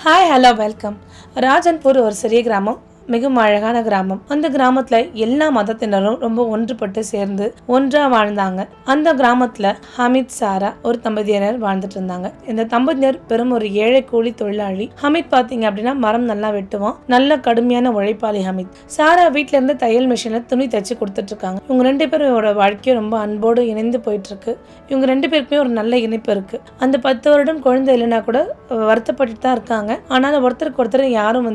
Hi hello welcome. ராஜன்பூர் ஒரு சிறிய கிராமம், மிகவும் அழகான கிராமம். அந்த கிராமத்துல எல்லா மதத்தினரும் ரொம்ப ஒன்றுபட்டு சேர்ந்து ஒன்றா வாழ்ந்தாங்க. அந்த கிராமத்துல ஹமீத், சாரா ஒரு தம்பதியினர் வாழ்ந்துட்டு இருந்தாங்க. இந்த தம்பதியினர் பெரும் ஒரு ஏழை கூலி தொழிலாளி. ஹமீத் பாத்தீங்க அப்படின்னா மரம் நல்லா வெட்டுவான், நல்ல கடுமையான உழைப்பாளி ஹமீத். சாரா வீட்டுல இருந்து தையல் மிஷின்ல துணி தைச்சு கொடுத்துட்டு இருக்காங்க. இவங்க ரெண்டு பேரோட வாழ்க்கையும் ரொம்ப அன்போடு இணைந்து போயிட்டு இருக்கு. இவங்க ரெண்டு பேருக்குமே ஒரு நல்ல இணைப்பு இருக்கு. அந்த 10 வருடம் குழந்தை இல்லைன்னா கூட வருத்தப்பட்டு தான் இருக்காங்க. ஆனாலும் ஒருத்தருக்கு ஒருத்தர் யாரும்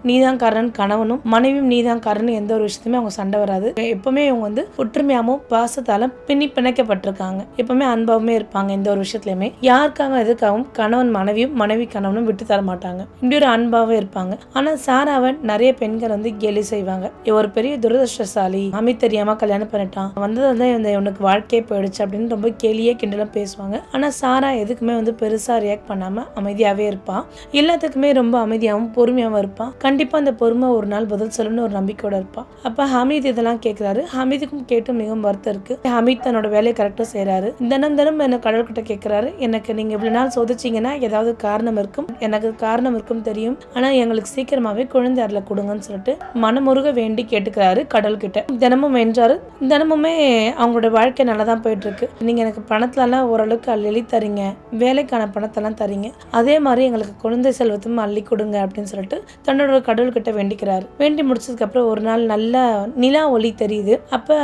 நீதான் காரணம், கணவனும் மனைவியும் நீதான் காரணம், எந்த ஒரு விஷயத்துமே அவங்க சண்டை வராது. எப்பவுமே இவங்க ஒற்றுமையாகவும் பாசத்தாலும் பிணைக்கப்பட்டிருக்காங்க. எப்பவுமே அன்பாவுமே இருப்பாங்க. எந்த ஒரு விஷயத்துலயுமே யாருக்காக எதுக்காகவும் கணவன் மனைவியும் மனைவி கணவனும் விட்டு தர மாட்டாங்க. இப்படி ஒரு அன்பாவே இருப்பாங்க. ஆனா சாராவன் நிறைய பெண்கள் கேலி செய்வாங்க. ஒரு பெரிய துரதிருஷ்டசாலி, அமித் தெரியாம கல்யாணம் பண்ணிட்டான், வந்ததுதான் இவனுக்கு வாழ்க்கையே போயிடுச்சு அப்படின்னு ரொம்ப கேலியே கிண்டலும் பேசுவாங்க. ஆனா சாரா எதுக்குமே பெருசா ரியாக்ட் பண்ணாம அமைதியாவே இருப்பான். எல்லாத்துக்குமே ரொம்ப அமைதியாகவும் பொறுமையாவும் இருப்பான். கண்டிப்பா அந்த பொறுமை ஒரு நாள் பதில் சொல்லணும்னு ஒரு நம்பிக்கையோட இருப்பான். அப்ப ஹமீத் இதெல்லாம் கேட்கிறாரு. ஹமீதுக்கும் கேட்டு மிகவும் வருத்தம் இருக்கு. ஹமீத் தன்னோட வேலையை கரெக்டா செய்யறாரு. தினம் என்ன கடவுள்கிட்ட கேட்கிறாரு, எனக்கு நீங்க இவ்வளவு நாள் சோதிச்சீங்கன்னா ஏதாவது காரணம் இருக்கும், எனக்கு காரணம் இருக்கும் தெரியும், ஆனா எங்களுக்கு சீக்கிரமாவே குழந்தை அருளை கொடுங்கன்னு சொல்லிட்டு மனமுருக வேண்டி கேட்டுக்கிறாரு கடவுள் கிட்ட. தினமும் வென்றாரு. தினமுமே அவங்களோட வாழ்க்கை நல்லாதான் போயிட்டு இருக்கு. நீங்க எனக்கு பணத்துல எல்லாம் ஓரளவுக்கு அள்ளி தரீங்க, வேலைக்கான பணத்தெல்லாம் தரீங்க, அதே மாதிரி எங்களுக்கு குழந்தை செல்வத்தும் அள்ளி கொடுங்க அப்படின்னு சொல்லிட்டு தன்னோட கடவுள் கிட்ட வேண்டிக்கிறாரு. வேண்டி முடிச்சதுக்கு அப்புறம் ஒரு நாள் நல்ல நிலா ஒளி தெரியுது. அப்ப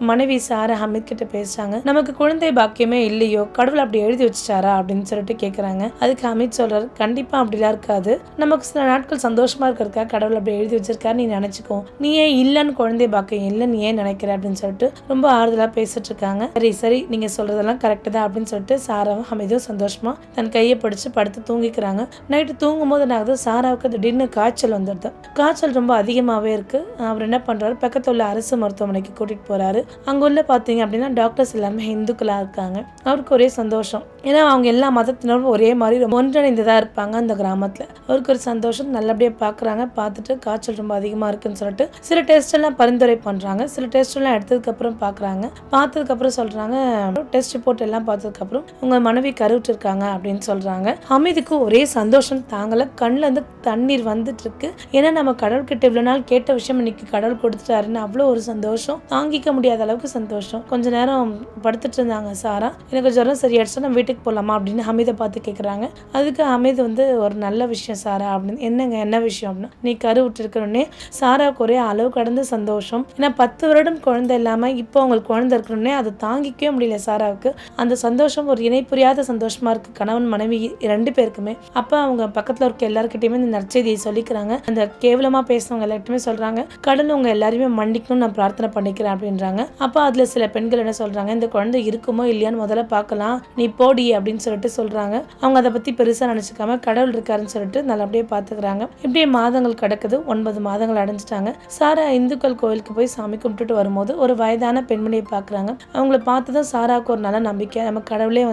மனைவி சாரா ஹமீத் கிட்ட பேசுறாங்க. நமக்கு குழந்தை பாக்கியமே இல்லையோ, கடவுள் அப்படி எழுதி வச்சுட்டாரா அப்படின்னு சொல்லிட்டு கேக்குறாங்க. அதுக்கு ஹமீத் சொல்றாரு, கண்டிப்பா அப்படிலாம் இருக்காது, நமக்கு சில நாட்கள் சந்தோஷமா இருக்கிறதுக்கா கடவுள் அப்படி எழுதி வச்சிருக்காரு, நீ நினைச்சுக்கோ, நீ ஏன் இல்லன்னு குழந்தை பாக்கியம் இல்லை நீ ஏன் நினைக்கிற அப்படின்னு சொல்லிட்டு ரொம்ப ஆறுதலா பேசிட்டு இருக்காங்க. சரி நீங்க சொல்றதெல்லாம் கரெக்ட் தான் அப்படின்னு சொல்லிட்டு சாராவும் ஹமீதும் சந்தோஷமா தன் கையை பிடிச்சு படுத்து தூங்கிக்கிறாங்க. நைட்டு தூங்கும் போது என்ன ஆகுது, சாராவுக்கு திடீர்னு காய்ச்சல் வந்துடுது. காய்ச்சல் ரொம்ப அதிகமாகவே இருக்கு. அவர் என்ன பண்றாரு, பக்கத்துல உள்ள அரசு மருத்துவமனைக்கு கூட்டிட்டு போறாரு. அங்க உள்ள பாத்தீங்க அப்படின்னா டாக்டர்ஸ் எல்லாமே இந்துக்களா இருக்காங்க. அவருக்கு ஒரே சந்தோஷம், ஏன்னா அவங்க எல்லா மதத்தினரும் ஒரே மாதிரி ஒன்றிணைந்ததா இருப்பாங்க அந்த கிராமத்துல. அவருக்கு ஒரு சந்தோஷம். நல்லபடியா பாக்குறாங்க. பார்த்துட்டு காய்ச்சல் ரொம்ப அதிகமா இருக்குன்னு சொல்லிட்டு சில டெஸ்ட் எல்லாம் பரிந்துரை பண்றாங்க. சில டெஸ்ட் எல்லாம் எடுத்ததுக்கு அப்புறம் பாக்குறாங்க. பார்த்ததுக்கு அப்புறம் சொல்றாங்க, டெஸ்ட் ரிப்போர்ட் எல்லாம் பார்த்ததுக்கு அப்புறம் உங்க மனைவி கருவுற்று இருக்காங்க அப்படின்னு சொல்றாங்க. ஹமீதுக்கு ஒரே சந்தோஷம் தாங்கல, கண்ணுல இருந்து தண்ணீர் வந்துட்டு இருக்கு. ஏன்னா நம்ம கடவுள் கிட்ட இவ்வளவு நாள் கேட்ட விஷயம் இன்னைக்கு கடவுள் கொடுத்துட்டாருன்னு அவ்வளவு ஒரு சந்தோஷம், தாங்கிக்க முடியாத அளவுக்கு சந்தோஷம். கொஞ்ச நேரம் படுத்துட்டு இருந்தாங்க சாரா. எனக்கு ஜுரம் சரியாயிடுச்சு, நம்ம வீட்டுக்கு போலாமா அப்படின்னு ஹமீதை பார்த்து கேட்குறாங்க. அதுக்கு ஹமீது ஒரு நல்ல விஷயம் சாரா அப்படின்னு. என்னங்க என்ன விஷயம் அப்படின்னா, நீ கரு விட்டுருக்கணுன்னே சாராவுக்கு ஒரே அளவு கடந்த சந்தோஷம். ஏன்னா 10 வருடம் குழந்தை இல்லாம இப்போ அவங்களுக்கு குழந்தை இருக்கணுன்னே அதை தாங்கிக்கவே முடியல சாராவுக்கு. அந்த சந்தோஷம் ஒரு இணை புரியாத சந்தோஷமா இருக்கு கணவன் மனைவி 2 பேருக்குமே. அப்ப அவங்க பக்கத்துல இருக்க எல்லாருக்கிட்டையுமே இந்த நற்செய்தியை சொல்லிக்கிறாங்க. அந்த கேவலமா பேசுறவங்க எல்லாருமே சொல்றாங்க, கடவுள் உங்க எல்லாருமே மன்னிக்கணும்னு நான் பிரார்த்தனை பண்ணிக்கிறேன் அப்படின்றாங்க. அப்ப அதுல சில பெண்கள் என்ன சொல்றாங்க, இந்த குழந்தை இருக்குமோ இல்லையான்னு முதல்ல பார்க்கலாம், நீ போடி அப்படின்னு சொல்லிட்டு சொல்றாங்க. அவங்க அதை பத்தி பெருசா நினைச்சுக்காம கடவுள் இருக்காருன்னு சொல்லிட்டு நல்லபடியே பாத்துக்கிறாங்க. இப்படியே மாதங்கள் கிடக்குது. 9 மாதங்கள் அடைஞ்சிட்டாங்க. சாரா இந்துக்கள் கோயிலுக்கு போய் சாமி கும்பிட்டுட்டு வரும்போது ஒரு வயதான பெண்மணியை பாக்குறாங்க. அவங்கள பார்த்ததும் சாராவுக்கு ஒரு நல்ல நம்பிக்கை, நம்ம கடவுளே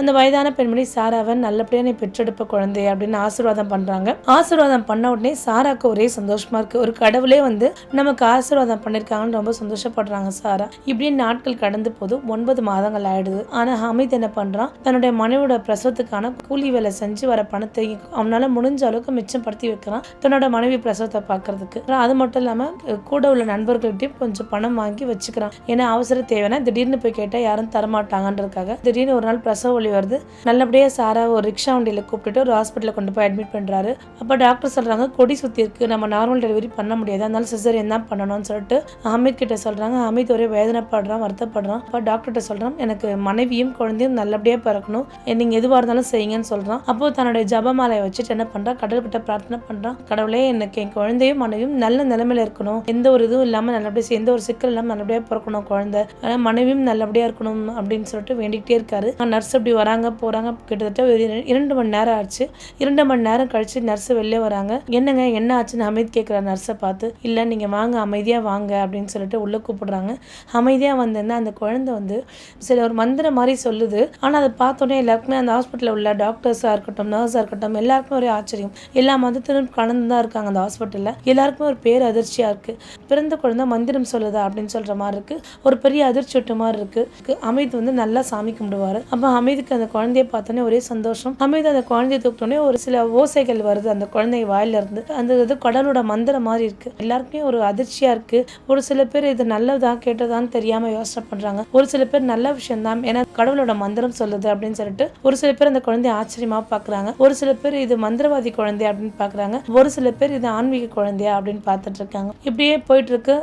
அந்த வயதான பெண்மணி சாராவை நல்லபடியா நீ பெற்றெடுப்ப குழந்தை அப்படின்னு ஆசீர்வாதம் பண்றாங்க. ஆசீர்வாதம் பண்ண உடனே சாராக்கு ஒரே சந்தோஷமா இருக்கு. ஒரு கடவுளே நமக்கு ஆசீர்வாதம் பண்ணிருக்காங்கன்னு ரொம்ப சந்தோஷப்படுறாங்க சாரா. இப்படியே நாட்கள் கடந்து போது 9 மாதங்கள் ஆயிடுது. ஆனா ஹமீத் என்ன பண்றான், தன்னுடைய மனைவியோட பிரசவத்துக்கான கூலி வேலை செஞ்சு வர பணத்தை அவனால முடிஞ்ச அளவுக்கு மிச்சப்படுத்தி வைக்கிறான் தன்னோட மனைவி பிரசவத்தை பாக்குறதுக்கு. அது மட்டும் இல்லாம கூட உள்ள நண்பர்கள்ட்டையும் கொஞ்சம் பணம் வாங்கி வச்சுக்கிறான். ஏன்னா அவசர தேவைன்னா திடீர்னு போய் கேட்டா யாரும் தரமாட்டாங்கன்றதுக்காக. திடீர்னு ஒரு நாள் பிரசவ வலி வருது. நல்லபடியா சாரா ஒரு ரிக்ஷா வண்டியில கூப்பிட்டுட்டு ஒரு ஹாஸ்பிட்டல கொண்டு போய் அட்மிட் பண்றாரு. அப்ப டாக்டர் சொல்றாங்க, கொடி சுத்தி இருக்கு, நம்ம நார்மல் டெலிவரி பண்ண முடியாது, அதனால சிசேரியன் தான் பண்ணணும்னு சொல்லிட்டு ஹமீத் கிட்ட சொல்றாங்க. ஹமீத் ஒரே வேதனைப்படுறான், வருத்தப்படுறான். அப்ப டாக்டர்கிட்ட சொல்றான், எனக்கு மனைவியும் குழந்தையும் நல்லபடியா பிறக்கணும், நீங்க எதுவா இருந்தாலும் செய்யுங்கன்னு சொல்றான். அப்போ தன்னுடைய ஜபமாலையை வச்சுட்டு என்ன பண்றான், கடவுள் கிட்ட பிரார்த்தனை பண்றான், கடவுளே எனக்கு என் குழந்தையும் மனைவியும் நல்ல நிலைமையில இருக்கணும், எந்த ஒரு இதுவும் இல்லாம நல்லபடியா, எந்த ஒரு சிக்கல் இல்லாம நல்லபடியா பிறக்கணும் குழந்தை, மனைவியும் நல்லபடியா இருக்கணும் அப்படின்னு சொல்லிட்டு வேண்டிக்கிட்டே இருக்காரு. நர்ஸ் அப்படி வராங்க போறாங்க. கிட்டத்தட்ட 2 மணி நேரம் ஆச்சு. 2 மணி நேரம் கழிச்சு நர்ஸ் வெளியே வராங்க. என்னங்க என்ன ஆச்சு, அப்படின்னு ஹமீத் கேட்குற நர்ஸை பார்த்து, இல்லை நீங்கள் வாங்க, அமைதியாக வாங்க அப்படின்னு சொல்லிட்டு உள்ளே கூப்பிடுறாங்க. அமைதியாக வந்தேன்னா அந்த குழந்தை வந்து சில ஒரு மந்திரம் மாதிரி சொல்லுது. ஆனால் அதை பார்த்தோன்னே எல்லாருக்குமே அந்த ஹாஸ்பிட்டலில் உள்ள டாக்டர்ஸாக இருக்கட்டும், நர்ஸாக இருக்கட்டும், எல்லாருக்குமே ஒரே ஆச்சரியம். எல்லா மதத்திலும் கலந்து தான் இருக்காங்க அந்த ஹாஸ்பிட்டலில். எல்லாருக்குமே ஒரு பேர் அதிர்ச்சியாக இருக்குது. பிறந்த குழந்தை மந்திரம் சொல்லுதா அப்படின்னு சொல்கிற மாதிரி இருக்குது. ஒரு பெரிய அதிர்ச்சி விட்ட மாதிரி இருக்குது. ஹமீத் வந்து நல்லா சாமி கும்பிடுவார். அப்போ ஹமீதுக்கு அந்த குழந்தைய பார்த்தோன்னே ஒரே சந்தோஷம். ஹமீத் அந்த குழந்தைய தூக்கிட்டோன்னே ஒரு சில ஓசைகள் வருது அந்த குழந்தை வாயிலிருந்து. அந்த இது கடவுளோட மந்திரம் மாதிரி இருக்குது. எல்லாருக்குமே ஒரு அதிர்ச்சியாக இருக்குது. ஒரு சில பேர் இது நல்லதா கேட்டதான்னு தெரியாமல் யோசனை பண்ணுறாங்க. ஒரு சில பேர் நல்ல விஷயம் தான், ஏன்னா கடவுளோட மந்திரம் சொல்லுது அப்படின்னு சொல்லிட்டு ஒரு சில பேர் அந்த குழந்தைய ஆச்சரியமாக பார்க்குறாங்க. ஒரு சில பேர் இது மந்திரவாதி குழந்தை அப்படின்னு பார்க்குறாங்க. ஒரு சில பேர் இது ஆன்மீக குழந்தையா அப்படின்னு பார்த்துட்டு இருக்காங்க. இப்படியே போயிட்டு இருக்கு.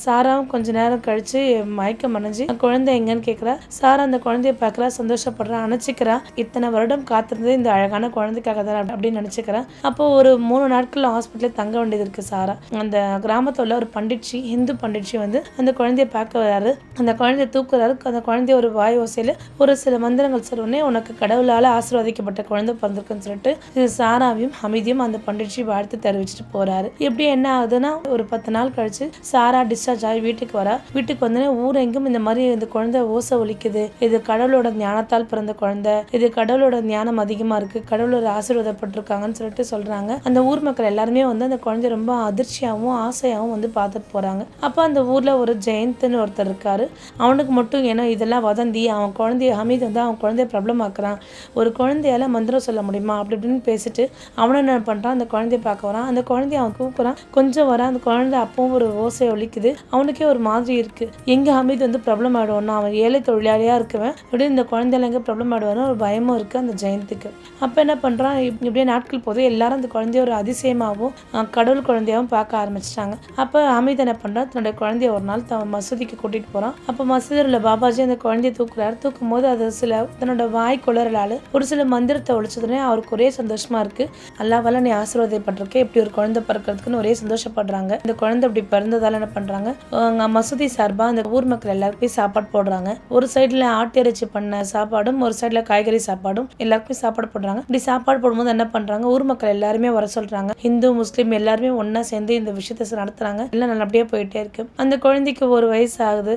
சாராவும் கொஞ்ச நேரம் கழிச்சு மயக்கம் அடைஞ்சு குழந்தை எங்கன்னு கேட்குறா. சாரா அந்த குழந்தைய பார்க்குறா, சந்தோஷப்படுறா, அணைச்சிக்கிறா. இத்தனை வருடம் காத்திருந்தது இந்த அழகான குழந்தைக்காக தான் அப்படின்னு நினைச்சுக்கிறேன். அப்போ ஒரு 3 நாட்கள் ஹாஸ்பிட்டலில் தங்க வேண்டியது இருக்கு சாரா. அந்த கிராமத்தில் உள்ள ஒரு பண்டிட்ஜி, ஹிந்து பண்டிட்ஜி வந்து அந்த குழந்தைய பார்க்க வராரு. அந்த குழந்தைய தூக்குறாரு. அந்த குழந்தைய ஒரு வாய் ஓசையில ஒரு சில மந்திரங்கள் சொன்னே, உனக்கு கடவுளால் ஆசீர்வதிக்கப்பட்ட குழந்தை பிறந்திருக்குன்னு சொல்லிட்டு இது சாராவையும் ஹமீதையும் அந்த பண்டிட்ஜி வாழ்த்து தெரிவிச்சுட்டு போறாரு. இப்படி என்ன ஆகுதுன்னா, ஒரு 10 நாள் கழிச்சு சாரா டிஸ்சார்ஜ் ஆகி வீட்டுக்கு வரா. வீட்டுக்கு வந்தோடனே ஊரெங்கும் இந்த மாதிரி இந்த குழந்தை ஓசை ஒலிக்குது, இது கடவுளோட ஞானத்தால் பிறந்த குழந்தை, இது கடவுளோட ஞானம் அதிகமா இருக்கு, கடவுளோட ஆசீர்வாதப்பட்டிருக்காங்கன்னு சொல்லிட்டு சொல்றாங்க. அந்த ஊர் மக்கள் எல்லாருமே வந்து அந்த குழந்தை ரொம்ப அதிர்ச்சியாகவும் ஆசையாகவும் வந்து பார்த்துட்டு போறாங்க. அப்ப அந்த ஊர்ல ஒரு ஜெயந்த்னு ஒருத்தர் இருக்காரு. அவனுக்கு மட்டும் ஏன்னா இதெல்லாம் வதந்தி, அவன் குழந்தைய ஹமீத் வந்து அவன் குழந்தைய ப்ராப்ளம் ஆக்குறான், ஒரு குழந்தையால மந்திரம் சொல்ல முடியுமா அப்படி இப்படின்னு பேசிட்டு அவனை என்ன பண்றான், அந்த குழந்தைய பார்க்க வரான். அந்த குழந்தைய அவன் கூப்பிடுறான். கொஞ்சம் வர அந்த குழந்தை அப்பவும் ஒரு ஓசை ஒலிக்குது. அவனுக்கே ஒரு மாதிரி இருக்கு. எங்க ஹமீத் வந்து ப்ராப்ளம் ஆயிடுவான்னா, அவன் ஏழை தொழிலாளியா இருக்குவேன், இப்படி இந்த குழந்தையில எங்க ப்ராப்ளம் ஆயிடுவான்னு ஒரு பயமும் இருக்கு அந்த ஜெயந்துக்கு. அப்ப என்ன பண்றான், இப்படியே நாட்கள் போது எல்லாரும் அந்த குழந்தைய ஒரு அதிசயமாகவும் கடவுள் குழந்தையாகவும் பார்க்க ஆரம்பிச்சிட்டாங்க. அப்ப ஹமீத் என்ன பண்றான், தன்னுடைய குழந்தைய ஒரு நாள் மசூதிக்கு கூட்டிட்டு போறான். அப்ப மசூதியில் உள்ள பாபாஜி அந்த குழந்தைய தூக்குறாரு. தூக்கும் போது அது சில தன்னோட வாய் குளறலால ஒரு சில மந்திரத்தை ஒழிச்சதுனே அவருக்கு ஒரே சந்தோஷமா இருக்கு. அல்லாஹ்வால நீ ஆசீர்வாதப்பட்டிருக்க, இப்படி ஒரு குழந்தை பிறக்கிறதுக்குன்னு ஒரே சந்தோஷப்படுறாங்க. இந்த குழந்தை இப்படி பிறந்ததால என்ன பண்றாங்க, மசூதி சார்பா அந்த ஊர் மக்கள் எல்லாருக்குமே சாப்பாடு போடுறாங்க. ஒரு சைடுல ஆட்டிறைச்சி பண்ண சாப்பாடும், ஒரு சைடுல காய்கறி சாப்பாடும் எல்லாருக்குமே சாப்பாடு போடுறாங்க. இப்படி சாப்பாடு போடும்போது என்ன பண்றாங்க, ஊர் மக்கள் எல்லாருமே வர சொல்றாங்க. இந்து முஸ்லீம் எல்லாருமே ஒன்னா சேர்ந்து இந்த விஷயத்தை நடத்துறாங்க. எல்லாம் நல்லபடியா போயிட்டே இருக்கு. அந்த குழந்தைக்கு ஒரு வயசு ஆகுது.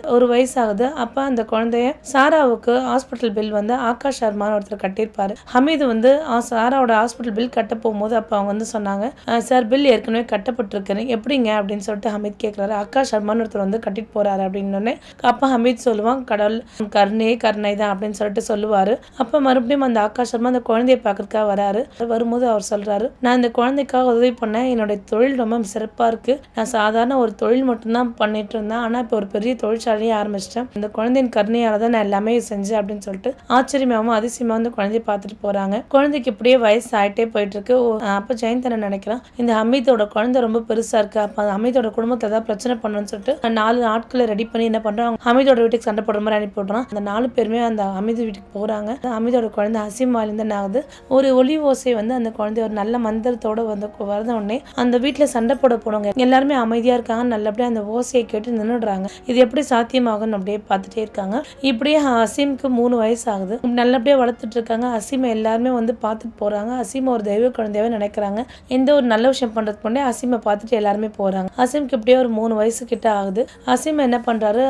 அப்ப அந்த குழந்தைய சாராவுக்கு ஹாஸ்பிட்டல் பில் வந்து ஆகாஷ் சர்மான்னு ஒருத்தர் கட்டியிருப்பாரு. ஹமீது வந்து சாராவோட ஹாஸ்பிட்டல் பில் கட்ட போகும்போது அப்ப அவங்க வந்து சொன்னாங்க, சார் பில் ஏற்கனவே கட்டப்பட்டிருக்கு, எப்படிங்க அப்படின்னு சொல்லிட்டு ஹமீத் கேட்கிறாரு. ஆகாஷ் சர்மான்னு ஒருத்தர் வந்து கட்டிட்டு போறாரு அப்படின்னு. அப்ப ஹமீத் சொல்லுவான், கடவுள் கருணை தான் அப்படின்னு சொல்லிட்டு சொல்லுவாரு. அப்ப மறுபடியும் அந்த ஆகாஷ் சர்மா அந்த குழந்தைய பார்க்கறதுக்காக வராரு. வரும்போது அவர் சொல்றாரு, நான் இந்த குழந்தைக்காக உதவி பண்ணேன், என்னுடைய தொழில் ரொம்ப சிறப்பா இருக்கு, நான் சாதாரண ஒரு தொழில் மட்டும்தான் பண்ணிட்டு இருந்தேன், ஆனா இப்ப ஒரு பெரிய தொழிற்சாலையை ஆரம்பிச்சிட்டேன், இந்த குழந்தையின் கருணையால தான் நான் எல்லாமே செஞ்சேன் அப்படின்னு சொல்லிட்டு ஆச்சரியமாவும் அதிசயமா வந்து குழந்தைய பார்த்துட்டு போறாங்க. குழந்தைக்கு இப்படியே வயசு ஆயிட்டே போயிட்டு இருக்கு. அப்ப ஜெயந்த் என்ன நினைக்கிறான், இந்த ஹமீதோட குழந்தை ரொம்ப பெருசா இருக்கு, அப்ப ஹமீதோட குடும்பத்தை ஏதாவது பிரச்சனை பண்ணணும்னு சொல்லிட்டு 4 ஆட்களை ரெடி பண்ணி என்ன பண்றான், ஹமீதோட வீட்டுக்கு சண்டை போடுற மாதிரி அனுப்பி விடுறான். அந்த 4 பேருமே அந்த ஹமீது வீட்டுக்கு போறாங்க. ஹமீதோட குழந்தை ஹசீம் வாலிந்து என்ன ஆகுது, ஒரு ஒலி ஓசை வந்து அந்த குழந்தை ஒரு நல்ல மந்திரத்தோட வந்து வரத உடனே அந்த வீட்டுல சண்டை போட போனவங்க எல்லாருமே அமைதியா இருக்காங்க. நல்லபடியா அந்த ஓசையை கேட்டு நின்றுடுறாங்க. இது எப்படி சாத்தியமாகும்னு அப்படியே பார்த்துட்டே இருக்காங்க. இப்படியே ஹசீமுக்கு 3 வயசு ஆகுது. நல்லபடியா வளர்த்துட்டு இருக்காங்க. ஹசீமை எல்லாருமே வந்து பார்த்துட்டு போறாங்க. ஹசீமை ஒரு தெய்வ குழந்தையாவே நினைக்கிறாங்க. எந்த ஒரு நல்ல விஷயம் பண்றதுக்கு முன்னே ஹசீமை பார்த்துட்டு எல்லாருமே போறாங்க. ஹசீமுக்கு இப்படியே ஒரு 3 வயசு கிட்ட ஆகுது. ஹசீம் என்ன பண்றாரு,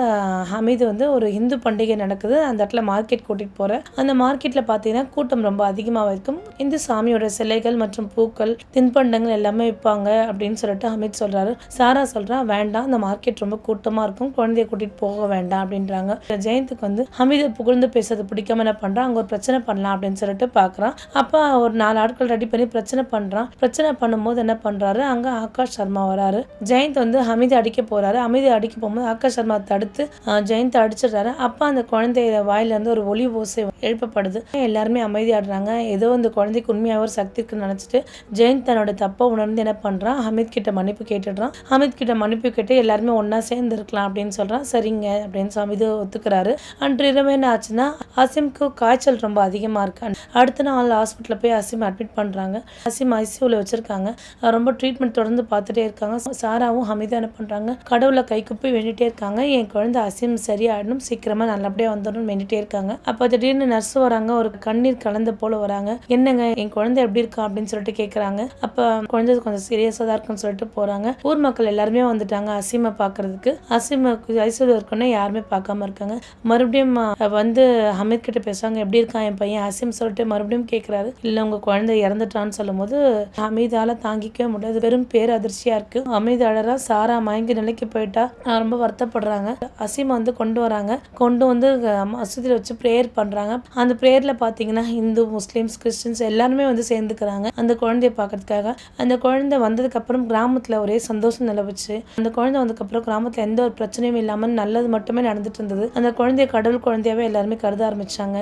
ஹமீது வந்து ஒரு இந்து பண்டிகை நடக்குது, அந்த இடத்துல மார்க்கெட் கூட்டிட்டு போற. அந்த மார்க்கெட்ல பாத்தீங்கன்னா கூட்டம் ரொம்ப அதிகமாக இருக்கும். இந்து சாமியோட சிலைகள் மற்றும் பூக்கள், தின்பண்டங்கள் எல்லாமே விற்பாங்க அப்படின்னு சொல்லிட்டு ஹமீத் சொல்றாரு. சாரா சொல்றா, வேண்டாம், அந்த மார்க்கெட் ரொம்ப கூட்டமா இருக்கும், குழந்தைய கூட்டிட்டு போக வேண்டாம் அப்படின்றாங்க. ஜெயந்துக்கு வந்து ஹமீதை புகழ்ந்து பேசுறது பிடிக்காம என்ன பண்றான், அங்க ஒரு பிரச்சனை பண்ணலாம் அப்படின்னு சொல்லிட்டு பாக்குறான். அப்ப ஒரு 4 ஆட்கள் ரெடி பண்ணி பிரச்சனை பண்றான். பிரச்சனை பண்ணும்போது என்ன பண்றாரு, அங்க ஆகாஷ் சர்மா வராரு. ஜெயந்த் வந்து ஹமீதை அடிக்க போறாரு. ஹமீதை அடிக்க போகும்போது ஆகாஷ் சர்மா தடுத்து ஜெயந்த் அடிச்சிடுறாரு. அப்ப அந்த குழந்தைய வாயில இருந்து ஒரு ஒலி ஓசை எழுப்பப்படுது. எல்லாருமே அமைதியாடுறாங்க. ஏதோ இந்த குழந்தைக்கு உண்மையாக ஒரு சக்தி இருக்குன்னு நினைச்சிட்டு ஜெயந்த் தன்னோட தப்பை உணர்ந்து என்ன பண்றான், ஹமீத் கிட்ட மன்னிப்பு கேட்டுடுறான். ஹமீத் கிட்ட மன்னிப்பு கேட்டு எல்லாருமே ஒன்னா சேர்ந்து இருக்கலாம் அப்படின்னு சொல்றான். சரிங்க அப்படின்னு ஹமீது ஒத்துக்கிறாரு. அன்று இரவு என்ன ஆச்சுன்னா, ஹசீமுக்கு காய்ச்சல் ரொம்ப அதிகமா இருக்கு. அடுத்த நாள் ஹாஸ்பிட்டல் போய் ஹசீம் அட்மிட் பண்றாங்க. ஹசீம் ஐசியூல வச்சிருக்காங்க. ரொம்ப ட்ரீட்மெண்ட் தொடர்ந்து பார்த்துட்டே இருக்காங்க. சாராவும் ஹமீதும் என்ன பண்றாங்க, கடவுளை கைக்குப்பி வேண்டிட்டே இருக்காங்க, என் குழந்தை ஹசீம் சரியாயிடணும், சீக்கிரமா நல்லபடியா வந்துடணும் வேண்டிட்டே இருக்காங்க. அப்ப திடீர்னு நர்ஸ் வராங்க. ஒரு கண்ணீர் கலந்த போல வராங்க. என்னங்க, என் குழந்தை எப்படி இருக்கா அப்படின்னு சொல்லிட்டு கேட்கறாங்க. அப்ப குழந்தை கொஞ்சம் சீரியஸாக தான் இருக்குன்னு சொல்லிட்டு போகிறாங்க. ஊர் மக்கள் எல்லாருமே வந்துட்டாங்க அசீமை பார்க்கறதுக்கு. அசீமுக்கு ஐசியூல இருக்கோன்னே யாருமே பார்க்காம இருக்காங்க. மறுபடியும் வந்து ஹமீத் கிட்ட பேசுவாங்க, எப்படி இருக்கான் என் பையன் அசீம் சொல்லிட்டு மறுபடியும் கேட்குறாரு. இல்லை உங்கள் குழந்தை இறந்துட்டான்னு சொல்லும் போது ஹமீதால தாங்கிக்கவே முடியாது. வெறும் பேரதிர்ச்சியாக இருக்கு. ஹமீத் அழறா, சாரா மயங்கி நிலைக்கு போயிட்டா. ரொம்ப வருத்தப்படுறாங்க. அசீமை வந்து கொண்டு வராங்க. கொண்டு வந்து மசூதியில் வச்சு ப்ரேயர் பண்ணுறாங்க. அந்த ப்ரேயரில் பார்த்தீங்கன்னா இந்து, முஸ்லீம்ஸ், கிறிஸ்டின்ஸ் எல்லாருமே வந்து சேர்ந்துக்கிறாங்க அந்த குழந்தைய பார்க்கறதுக்காக. அந்த குழந்தை வந்ததுக்கப்புறம் கிராமத்தில் ஒரே சந்தோஷம் நிலவுச்சு. அந்த குழந்தை வந்ததுக்கப்புறம் கிராமத்தில் எந்த ஒரு பிரச்சனையும் இல்லாமல் நல்லது மட்டுமே நடந்துட்டு இருந்தது. அந்த குழந்தைய கடவுள் குழந்தையாவே எல்லாருமே கருத ஆரம்பிச்சாங்க.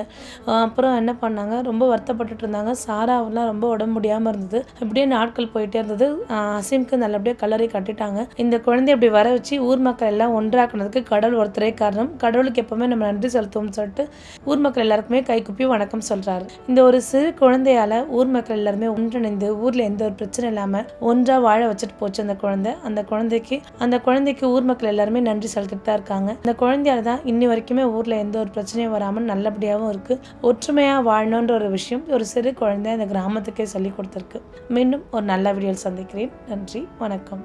அப்புறம் என்ன பண்ணாங்க, ரொம்ப வருத்தப்பட்டுட்டு இருந்தாங்க. சாராவெல்லாம் ரொம்ப உடம்பு முடியாமல் இருந்தது. இப்படியே நாட்கள் போயிட்டே இருந்தது. அசீம்க்கு நல்லபடியாக கல்லறை கட்டிட்டாங்க. இந்த குழந்தைய இப்படி வர வச்சு ஊர் மக்கள் எல்லாம் ஒன்றாக்குனதுக்கு கடவுள் ஒருத்தரே காரணம். கடவுளுக்கு எப்பவுமே நம்ம நன்றி செலுத்துவோம்னு சொல்லிட்டு ஊர் மக்கள் எல்லாருக்குமே கைக்குப்பி வணக்கம் சொல்றாரு. இந்த ஒரு சிறு குழந்தையால ஊர் மக்கள் எல்லாருமே ஒன்றிணைந்து ஊர்ல எந்த ஒரு பிரச்சனை இல்லாம ஒன்றா வாழ வச்சுட்டு போச்சு அந்த குழந்தை. அந்த குழந்தைக்கு ஊர் மக்கள் எல்லாருமே நன்றி செலுத்திட்டு தான் இருக்காங்க. அந்த குழந்தையால தான் இன்னி வரைக்குமே ஊர்ல எந்த ஒரு பிரச்சனையும் வராமல் நல்லபடியாகவும் இருக்கு. ஒற்றுமையா வாழணுன்ற ஒரு விஷயம் ஒரு சிறு குழந்தை அந்த கிராமத்துக்கே சொல்லி கொடுத்துருக்கு. மீண்டும் ஒரு நல்ல வீடியோவில் சந்திக்கிறேன். நன்றி, வணக்கம்.